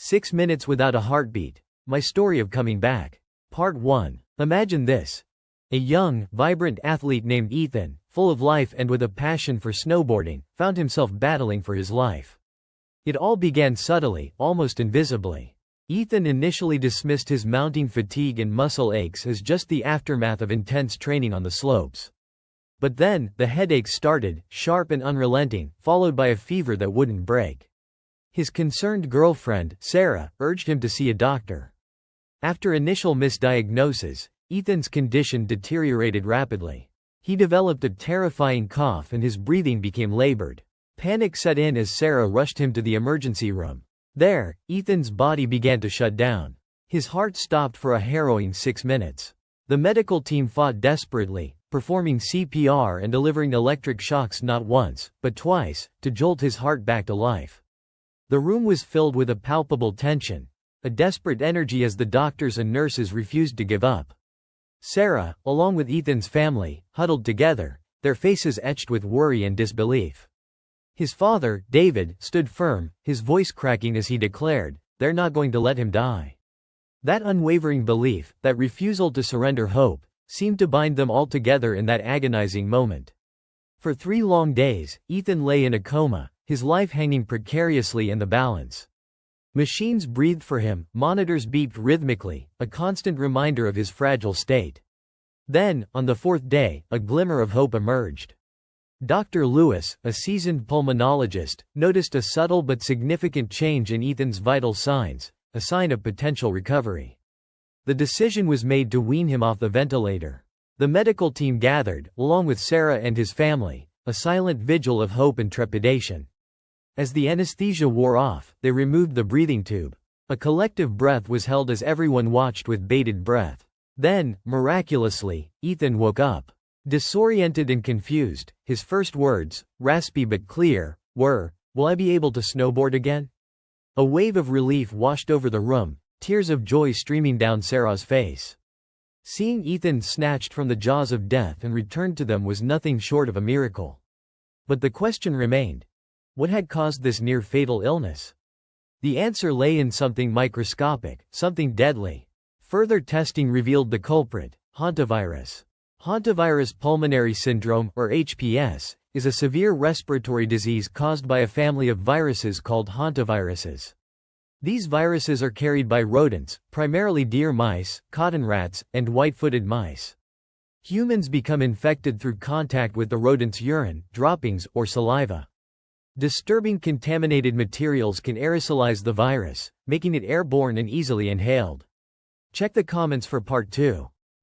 6 minutes without a heartbeat. My story of coming back. Part 1. Imagine this. A young, vibrant athlete named Ethan, full of life and with a passion for snowboarding, found himself battling for his life. It all began subtly, almost invisibly. Ethan initially dismissed his mounting fatigue and muscle aches as just the aftermath of intense training on the slopes. But then, the headaches started, sharp and unrelenting, followed by a fever that wouldn't break. His concerned girlfriend, Sarah, urged him to see a doctor. After initial misdiagnosis, Ethan's condition deteriorated rapidly. He developed a terrifying cough and his breathing became labored. Panic set in as Sarah rushed him to the emergency room. There, Ethan's body began to shut down. His heart stopped for a harrowing 6 minutes. The medical team fought desperately, performing CPR and delivering electric shocks not once, but twice, to jolt his heart back to life. The room was filled with a palpable tension, a desperate energy as the doctors and nurses refused to give up. Sarah, along with Ethan's family, huddled together, their faces etched with worry and disbelief. His father, David, stood firm, his voice cracking as he declared, "They're not going to let him die." That unwavering belief, that refusal to surrender hope, seemed to bind them all together in that agonizing moment. For 3 long days, Ethan lay in a coma, his life hanging precariously in the balance. Machines breathed for him, monitors beeped rhythmically, a constant reminder of his fragile state. Then, on the 4th day, a glimmer of hope emerged. Dr. Lewis, a seasoned pulmonologist, noticed a subtle but significant change in Ethan's vital signs, a sign of potential recovery. The decision was made to wean him off the ventilator. The medical team gathered, along with Sarah and his family, a silent vigil of hope and trepidation. As the anesthesia wore off, they removed the breathing tube. A collective breath was held as everyone watched with bated breath. Then, miraculously, Ethan woke up. Disoriented and confused, his first words, raspy but clear, were, "Will I be able to snowboard again?" A wave of relief washed over the room, tears of joy streaming down Sarah's face. Seeing Ethan snatched from the jaws of death and returned to them was nothing short of a miracle. But the question remained. What had caused this near-fatal illness? The answer lay in something microscopic, something deadly. Further testing revealed the culprit, hantavirus. Hantavirus pulmonary syndrome, or HPS, is a severe respiratory disease caused by a family of viruses called hantaviruses. These viruses are carried by rodents, primarily deer mice, cotton rats, and white-footed mice. Humans become infected through contact with the rodent's urine, droppings, or saliva. Disturbing contaminated materials can aerosolize the virus, making it airborne and easily inhaled. Check the comments for part 2.